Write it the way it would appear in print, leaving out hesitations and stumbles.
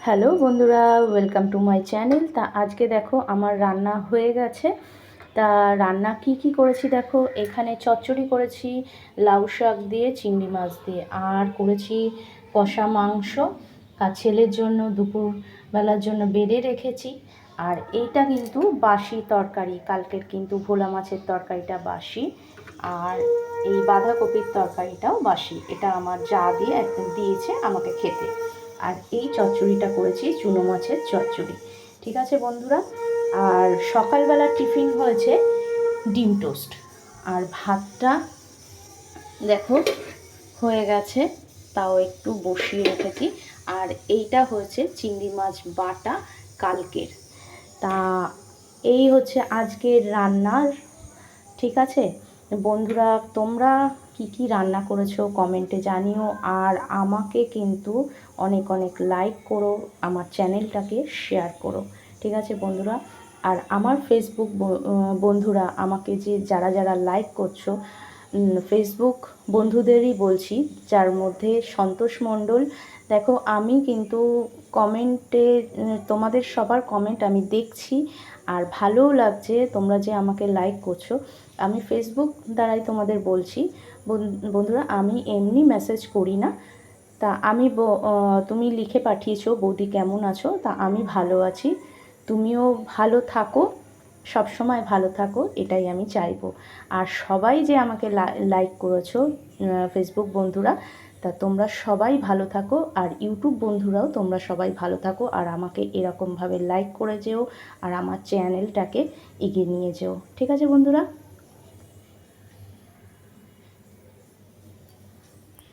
Hello বন্ধুরা, welcome to my channel. তা আজকে দেখো আমার রান্না হয়ে গেছে। তা রান্না কি করেছি দেখো, এখানে চচ্চড়ি করেছি লাউ শাক দিয়ে, চিংড়ি মাছ দিয়ে, আর করেছি কষা মাংস। আর ছেলের জন্য দুপুরবেলার জন্য বেড়ে রেখেছি। আর এইটা কিন্তু বাসি তরকারি, কালকের কিন্তু ভোলা মাছের তরকারিটা বাসি। আর এই বাঁধাকপির তরকারিটাও বাসি, এটা আমার যা দিয়ে একদম দিয়েছে আমাকে খেতে। আর এই চচ্চড়িটা করেছি চুনো মাছের চচ্চড়ি। ঠিক আছে বন্ধুরা। আর সকালবেলা টিফিন হয়েছে ডিম টোস্ট। আর ভাতটা দেখো হয়ে গেছে, তাও একটু বসিয়ে রেখেছি। আর এইটা হয়েছে চিংড়ি মাছ বাটা কালকের। তা এই হচ্ছে আজকের রান্নার। ঠিক আছে বন্ধুরা, তোমরা কি রান্না করেছো কমেন্টে জানিও। আর আমাকে কিন্তু অনেক অনেক লাইক করো, আমার চ্যানেলটাকে শেয়ার করো। ঠিক আছে বন্ধুরা। আর আমার ফেসবুক বন্ধুরা আমাকে যে যারা লাইক করছো, ফেসবুক বন্ধুদেরই বলছি, যার মধ্যে সন্তোষ মণ্ডল। দেখো আমি কিন্তু কমেন্টে তোমাদের সবার কমেন্ট আমি দেখছি, আর ভালোও লাগছে তোমরা যে আমাকে লাইক করছো। আমি ফেসবুক দ্বারাই তোমাদের বলছি বন্ধুরা, আমি এমনি মেসেজ করি না। তা আমি তুমি লিখে পাঠিয়েছো বৌদি কেমন আছো, তা আমি ভালো আছি। তুমিও ভালো থাকো, সব সময় ভালো থাকো, এটাই আমি চাইবো। আর সবাই যে আমাকে লাইক করেছো ফেসবুক বন্ধুরা, তা তোমরা সবাই ভালো থাকো। আর ইউটিউব বন্ধুরাও তোমরা সবাই ভালো থাকো, আর আমাকে এরকমভাবে লাইক করে যেও, আর আমার চ্যানেলটাকে এগিয়ে নিয়ে যেও। ঠিক আছে বন্ধুরা।